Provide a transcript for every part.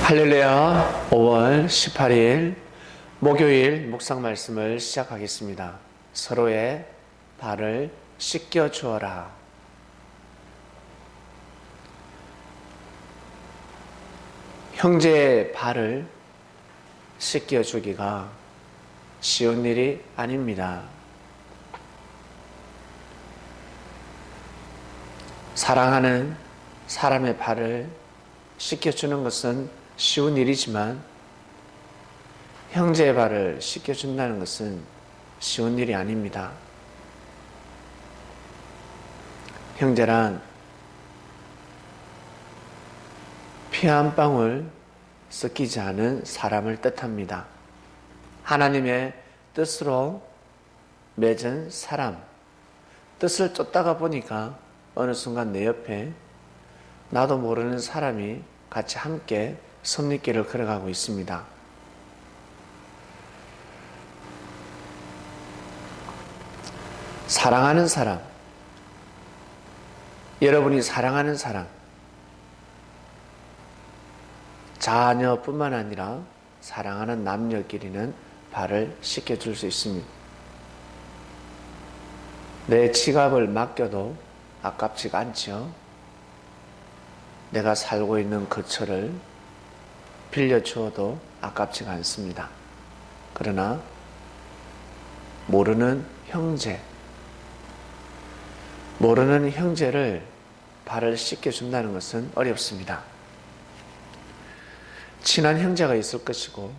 할렐루야. 5월 18일 목요일 묵상 말씀을 시작하겠습니다. 서로의 발을 씻겨 주어라. 형제의 발을 씻겨 주기가 쉬운 일이 아닙니다. 사랑하는 사람의 발을 씻겨 주는 것은 쉬운 일이지만 형제의 발을 씻겨준다는 것은 쉬운 일이 아닙니다. 형제란 피 한 방울 섞이지 않은 사람을 뜻합니다. 하나님의 뜻으로 맺은 사람, 뜻을 쫓다가 보니까 어느 순간 내 옆에 나도 모르는 사람이 같이 함께 섭리길을 걸어가고 있습니다. 사랑하는 사람, 여러분이 사랑하는 사람, 자녀뿐만 아니라 사랑하는 남녀끼리는 발을 씻겨줄 수 있습니다. 내 지갑을 맡겨도 아깝지가 않죠. 내가 살고 있는 거처를 빌려주어도 아깝지가 않습니다. 그러나 모르는 형제를 발을 씻겨준다는 것은 어렵습니다. 친한 형제가 있을 것이고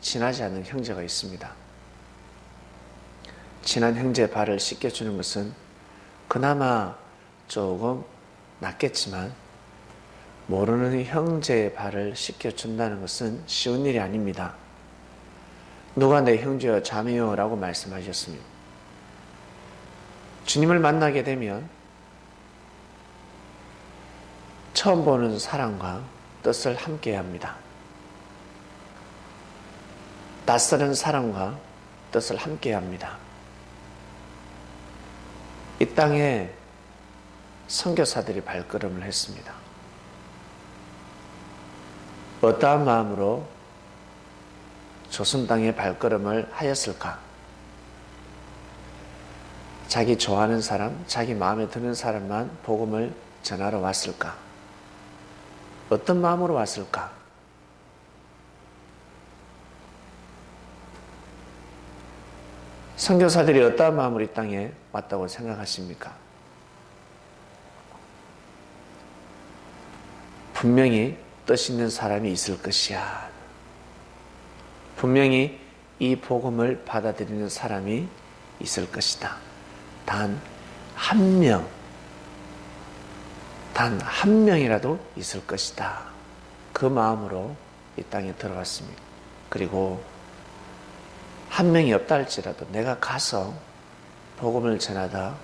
친하지 않은 형제가 있습니다. 친한 형제 발을 씻겨주는 것은 그나마 조금 낫겠지만 모르는 형제의 발을 씻겨준다는 것은 쉬운 일이 아닙니다. 누가 내 형제여 자매여 라고 말씀하셨습니다. 주님을 만나게 되면 처음 보는 사람과 뜻을 함께 합니다. 낯설은 사람과 뜻을 함께 합니다. 이 땅에 선교사들이 발걸음을 했습니다. 어떠한 마음으로 조선 땅에 발걸음을 하였을까? 자기 좋아하는 사람, 자기 마음에 드는 사람만 복음을 전하러 왔을까? 어떤 마음으로 왔을까? 선교사들이 어떠한 마음으로 이 땅에 왔다고 생각하십니까? 분명히 뜻 있는 사람이 있을 것이야. 분명히 이 복음을 받아들이는 사람이 있을 것이다. 단 한 명이라도 있을 것이다. 그 마음으로 이 땅에 들어왔습니다. 그리고 한 명이 없다 할지라도 내가 가서 복음을 전하다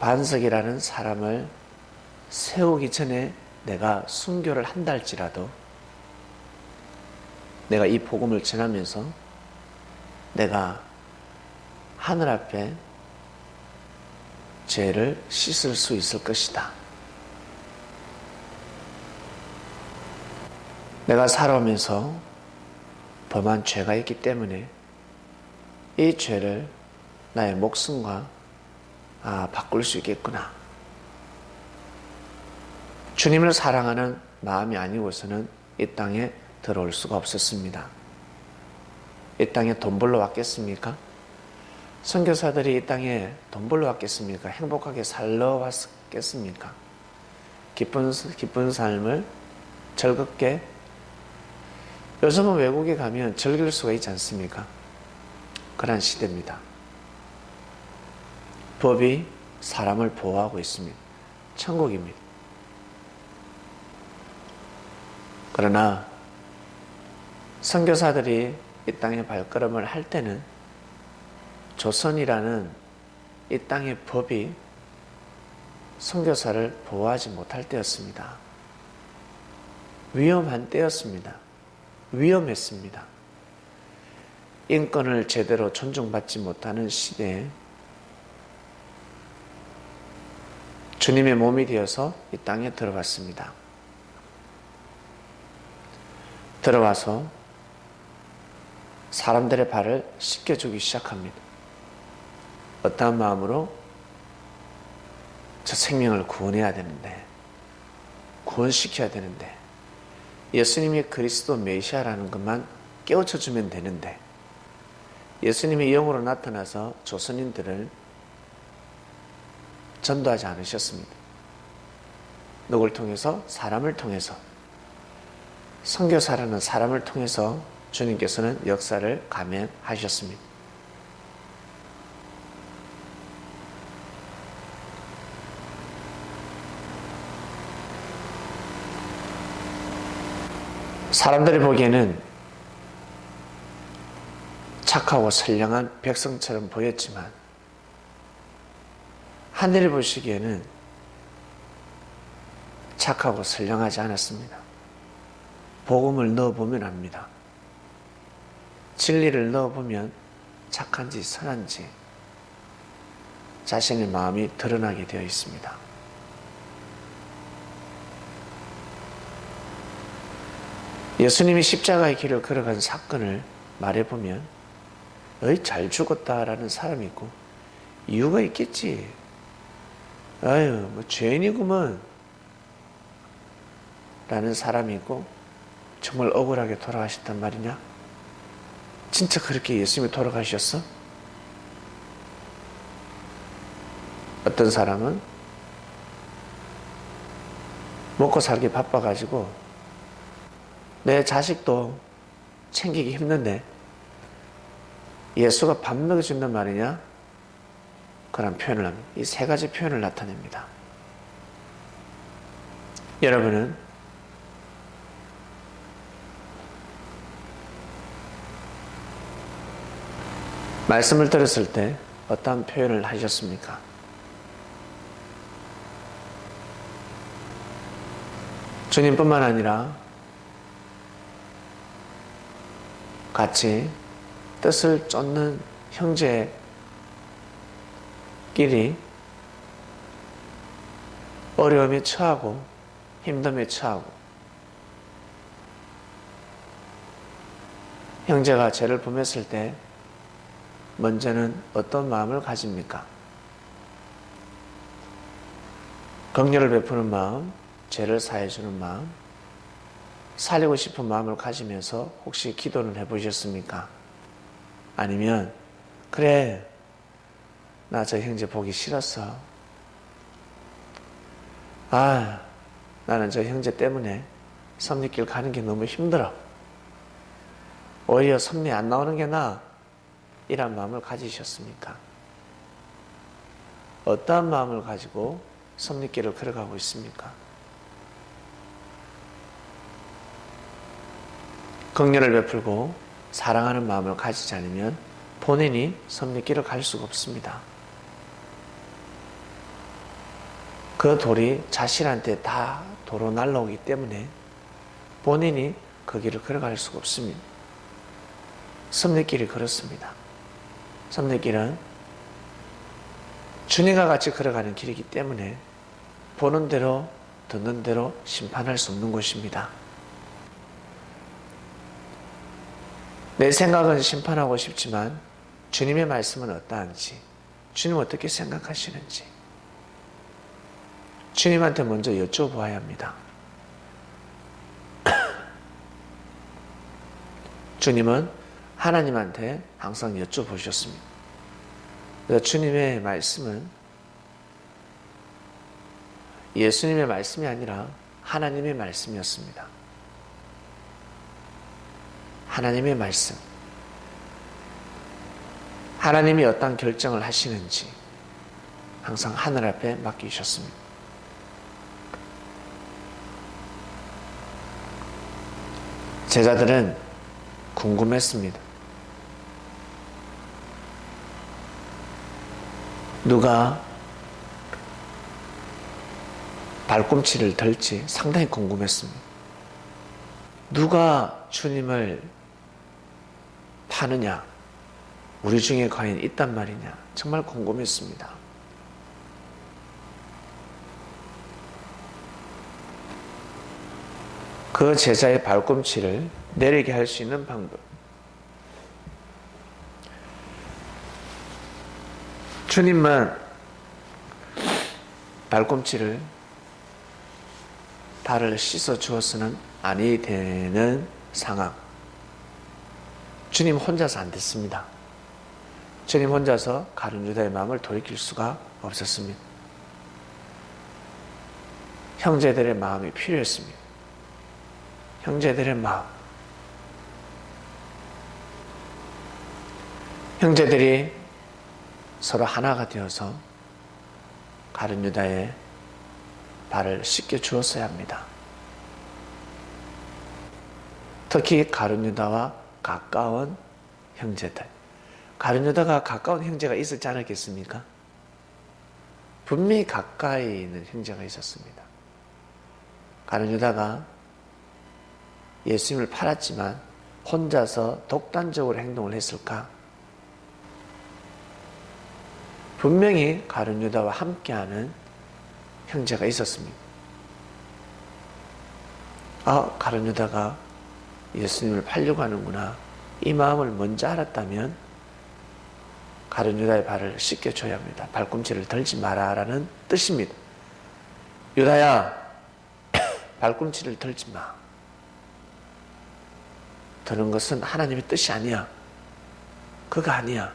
반석이라는 사람을 세우기 전에 내가 순교를 한다 할지라도 내가 이 복음을 전하면서 내가 하늘 앞에 죄를 씻을 수 있을 것이다. 내가 살아오면서 범한 죄가 있기 때문에 이 죄를 나의 목숨과 바꿀 수 있겠구나. 주님을 사랑하는 마음이 아니고서는 이 땅에 들어올 수가 없었습니다. 이 땅에 돈 벌러 왔겠습니까? 선교사들이 이 땅에 돈 벌러 왔겠습니까? 행복하게 살러 왔겠습니까? 기쁜 삶을 즐겁게, 요즘은 외국에 가면 즐길 수가 있지 않습니까? 그런 시대입니다. 법이 사람을 보호하고 있습니다. 천국입니다. 그러나 선교사들이 이 땅에 발걸음을 할 때는 조선이라는 이 땅의 법이 선교사를 보호하지 못할 때였습니다. 위험한 때였습니다. 위험했습니다. 인권을 제대로 존중받지 못하는 시대에 주님의 몸이 되어서 이 땅에 들어갔습니다. 들어와서 사람들의 발을 씻겨주기 시작합니다. 어떠한 마음으로? 저 생명을 구원해야 되는데, 구원시켜야 되는데, 예수님이 그리스도 메시아라는 것만 깨우쳐주면 되는데, 예수님이 영으로 나타나서 조선인들을 전도하지 않으셨습니다. 누굴 통해서? 사람을 통해서. 선교사라는 사람을 통해서 주님께서는 역사를 감행하셨습니다. 사람들이 보기에는 착하고 선량한 백성처럼 보였지만 하늘이 보시기에는 착하고 선량하지 않았습니다. 복음을 넣어보면 압니다. 진리를 넣어보면 착한지 선한지 자신의 마음이 드러나게 되어 있습니다. 예수님이 십자가의 길을 걸어간 사건을 말해보면 어이 잘 죽었다라는 사람이 있고 이유가 있겠지. 아유 뭐 죄인이구먼 라는 사람이 있고 정말 억울하게 돌아가셨단 말이냐? 진짜 그렇게 예수님이 돌아가셨어? 어떤 사람은 먹고 살기 바빠가지고 내 자식도 챙기기 힘든데 예수가 밥 먹여준단 말이냐? 그런 표현을 합니다. 이 세 가지 표현을 나타냅니다. 여러분은 말씀을 들었을 때 어떤 표현을 하셨습니까? 주님뿐만 아니라 같이 뜻을 쫓는 형제끼리 어려움에 처하고 힘듦에 처하고 형제가 죄를 범했을 때 먼저는 어떤 마음을 가집니까? 긍휼을 베푸는 마음, 죄를 사해주는 마음, 살리고 싶은 마음을 가지면서 혹시 기도는 해보셨습니까? 아니면 그래 나 저 형제 보기 싫었어. 아 나는 저 형제 때문에 섭리길 가는 게 너무 힘들어. 오히려 섭리 안 나오는 게 나아. 이런 마음을 가지셨습니까? 어떠한 마음을 가지고 섭리길을 걸어가고 있습니까? 긍휼을 베풀고 사랑하는 마음을 가지지 않으면 본인이 섭리길을 갈 수가 없습니다. 그 돌이 자신한테 다 도로 날라오기 때문에 본인이 그 길을 걸어갈 수가 없습니다. 섭리길이 그렇습니다. 섭리길은 주님과 같이 걸어가는 길이기 때문에 보는 대로 듣는 대로 심판할 수 없는 곳입니다. 내 생각은 심판하고 싶지만 주님의 말씀은 어떠한지, 주님은 어떻게 생각하시는지 주님한테 먼저 여쭤보아야 합니다. 주님은 하나님한테 항상 여쭤보셨습니다. 그래서 주님의 말씀은 예수님의 말씀이 아니라 하나님의 말씀이었습니다. 하나님의 말씀. 하나님이 어떤 결정을 하시는지 항상 하늘 앞에 맡기셨습니다. 제자들은 궁금했습니다. 누가 발꿈치를 들지 상당히 궁금했습니다. 누가 주님을 파느냐? 우리 중에 과연 있단 말이냐? 정말 궁금했습니다. 그 제자의 발꿈치를 내리게 할 수 있는 방법. 주님은 발꿈치를 발을 씻어 주어서는 아니 되는 상황. 주님 혼자서 안 됐습니다. 주님 혼자서 가룟 유다의 마음을 돌이킬 수가 없었습니다. 형제들의 마음이 필요했습니다. 형제들의 마음. 형제들이 서로 하나가 되어서 가룟 유다의 발을 씻겨 주었어야 합니다. 특히 가룟 유다와 가까운 형제들. 가룟 유다가 가까운 형제가 있었지 않았겠습니까? 분명히 가까이 있는 형제가 있었습니다. 가룟 유다가 예수님을 팔았지만 혼자서 독단적으로 행동을 했을까? 분명히 가룟 유다와 함께하는 형제가 있었습니다. 가룟 유다가 예수님을 팔려고 하는구나. 이 마음을 먼저 알았다면 가룟 유다의 발을 씻겨줘야 합니다. 발꿈치를 들지 마라라는 뜻입니다. 유다야, 발꿈치를 들지 마. 드는 것은 하나님의 뜻이 아니야. 그거 아니야.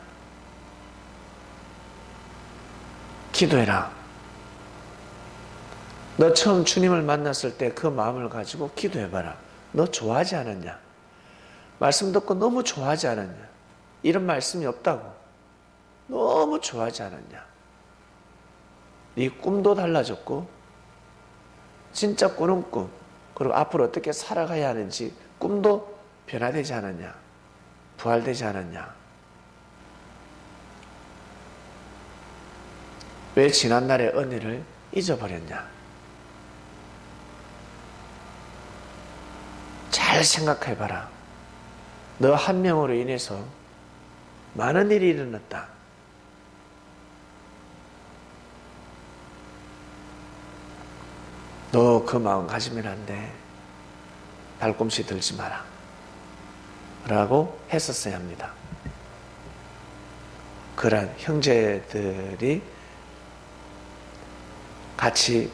기도해라. 너 처음 주님을 만났을 때 그 마음을 가지고 기도해봐라. 너 좋아하지 않았냐? 말씀 듣고 너무 좋아하지 않았냐? 이런 말씀이 없다고. 너무 좋아하지 않았냐? 네 꿈도 달라졌고 진짜 꾸는 꿈, 그리고 앞으로 어떻게 살아가야 하는지 꿈도 변화되지 않았냐? 부활되지 않았냐? 왜 지난날의 은혜를 잊어버렸냐? 잘 생각해봐라. 너 한 명으로 인해서 많은 일이 일어났다. 너 그 마음 가지면 안 돼. 발꿈치 들지 마라. 라고 했었어야 합니다. 그런 형제들이 같이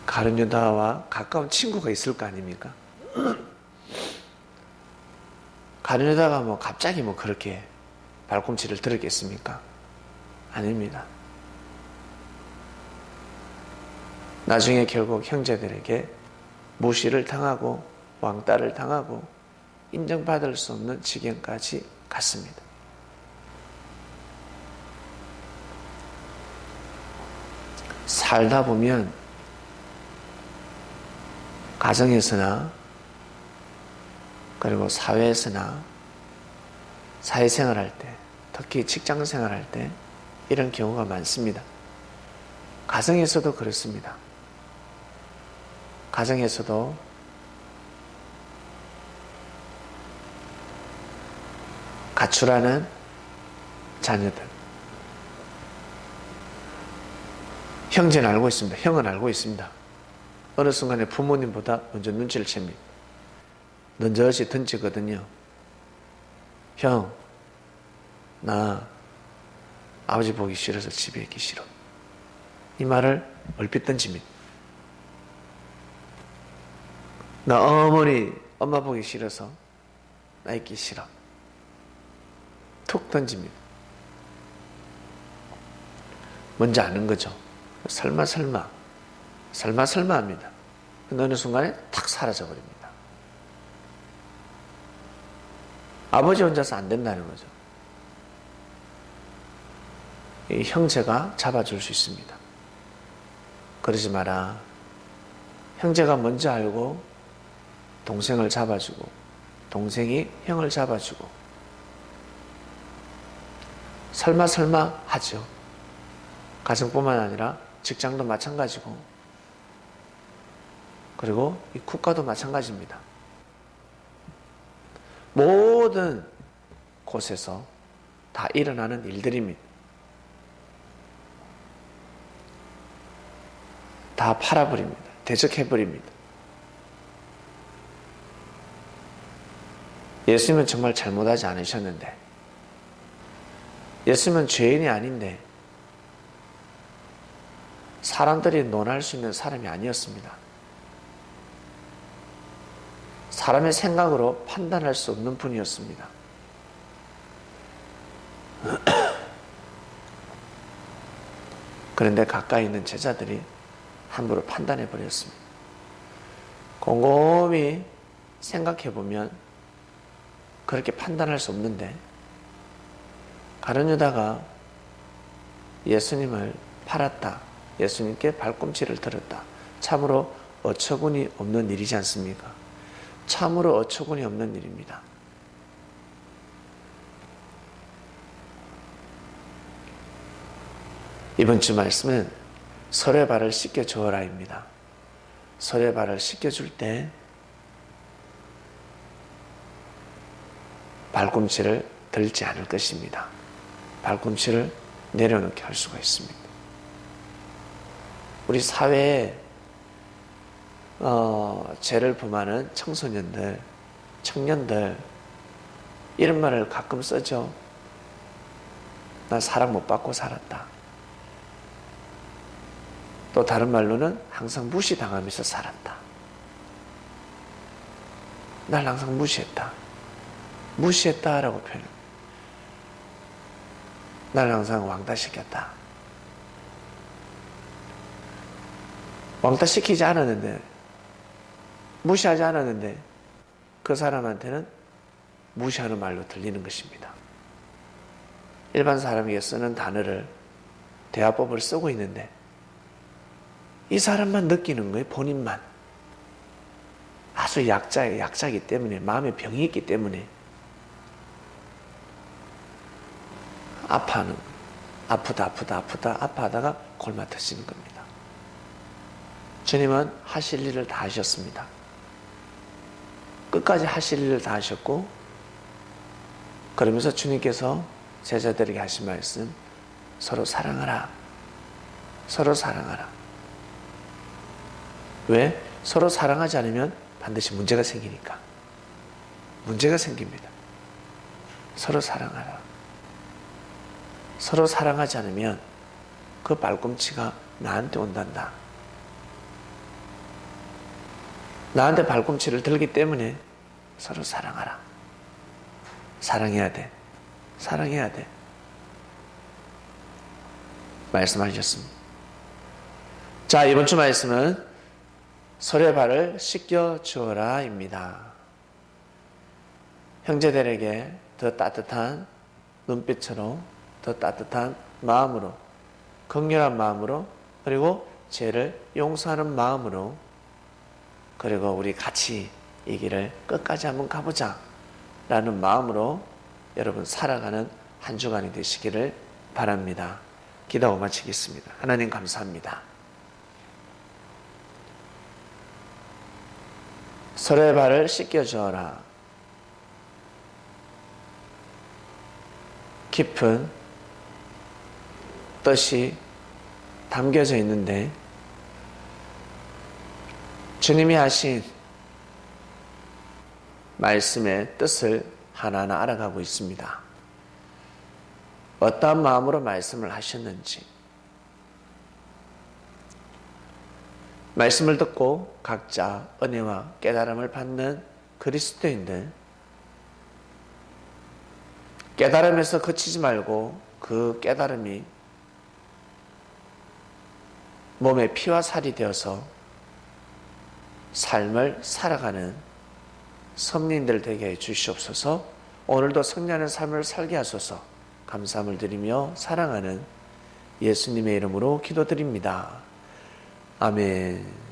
가룟 유다와 가까운 친구가 있을 거 아닙니까? 가룟 유다가 갑자기 그렇게 발꿈치를 들었겠습니까? 아닙니다. 나중에 결국 형제들에게 무시를 당하고 왕따를 당하고 인정받을 수 없는 지경까지 갔습니다. 살다 보면 가정에서나 그리고 사회에서나 사회생활할 때, 특히 직장생활할 때 이런 경우가 많습니다. 가정에서도 그렇습니다. 가정에서도 가출하는 자녀들. 형제는 알고 있습니다. 형은 알고 있습니다. 어느 순간에 부모님보다 먼저 눈치를 챕니다. 넌저시 던지거든요. 형, 나 아버지 보기 싫어서 집에 있기 싫어. 이 말을 얼핏 던집니다. 나 엄마 보기 싫어서 나 있기 싫어. 툭 던집니다. 뭔지 아는 거죠. 설마 합니다. 근데 어느 순간에 탁 사라져버립니다. 아버지 혼자서 안 된다는 거죠. 이 형제가 잡아줄 수 있습니다. 그러지 마라. 형제가 먼저 알고 동생을 잡아주고 동생이 형을 잡아주고 설마 하죠. 가정뿐만 아니라 직장도 마찬가지고 그리고 이 국가도 마찬가지입니다. 모든 곳에서 다 일어나는 일들입니다. 다 팔아버립니다. 대적해버립니다. 예수님은 정말 잘못하지 않으셨는데, 예수님은 죄인이 아닌데 사람들이 논할 수 있는 사람이 아니었습니다. 사람의 생각으로 판단할 수 없는 분이었습니다. 그런데 가까이 있는 제자들이 함부로 판단해 버렸습니다. 곰곰이 생각해 보면 그렇게 판단할 수 없는데, 가룟 유다가 예수님을 팔았다, 예수님께 발꿈치를 들었다, 참으로 어처구니 없는 일이지 않습니까? 참으로 어처구니 없는 일입니다. 이번 주 말씀은 서로의 발을 씻겨주어라입니다. 서로의 발을 씻겨줄 때 발꿈치를 들지 않을 것입니다. 발꿈치를 내려놓게 할 수가 있습니다. 우리 사회에 죄를 범하는 청소년들, 청년들, 이런 말을 가끔 쓰죠. 난 사랑 못 받고 살았다. 또 다른 말로는 항상 무시당하면서 살았다. 날 항상 무시했다. 무시했다라고 표현합니다. 날 항상 왕따시켰다. 왕따시키지 않았는데, 무시하지 않았는데 그 사람한테는 무시하는 말로 들리는 것입니다. 일반 사람에게 쓰는 단어를, 대화법을 쓰고 있는데 이 사람만 느끼는 거예요. 본인만. 아주 약자이기 때문에, 마음에 병이 있기 때문에 아파하다가 골마 터지는 겁니다. 주님은 하실 일을 다 하셨습니다. 끝까지 하실 일을 다 하셨고, 그러면서 주님께서 제자들에게 하신 말씀, 서로 사랑하라. 서로 사랑하라. 왜? 서로 사랑하지 않으면 반드시 문제가 생기니까. 문제가 생깁니다. 서로 사랑하라. 서로 사랑하지 않으면 그 발꿈치가 나한테 온단다. 나한테 발꿈치를 들기 때문에 서로 사랑하라. 사랑해야 돼. 사랑해야 돼. 말씀하셨습니다. 자, 이번 주 말씀은 서로의 발을 씻겨 주어라 입니다. 형제들에게 더 따뜻한 눈빛으로, 더 따뜻한 마음으로, 긍휼한 마음으로, 그리고 죄를 용서하는 마음으로, 그리고 우리 같이 이 길을 끝까지 한번 가보자 라는 마음으로 여러분 살아가는 한 주간이 되시기를 바랍니다. 기도하고 마치겠습니다. 하나님 감사합니다. 서로의 발을 씻겨주어라. 깊은 뜻이 담겨져 있는데 주님이 하신 말씀의 뜻을 하나하나 알아가고 있습니다. 어떠한 마음으로 말씀을 하셨는지, 말씀을 듣고 각자 은혜와 깨달음을 받는 그리스도인들, 깨달음에서 그치지 말고 그 깨달음이 몸의 피와 살이 되어서 삶을 살아가는 선민들 되게 해 주시옵소서. 오늘도 승리하는 삶을 살게 하소서. 감사함을 드리며 사랑하는 예수님의 이름으로 기도드립니다. 아멘.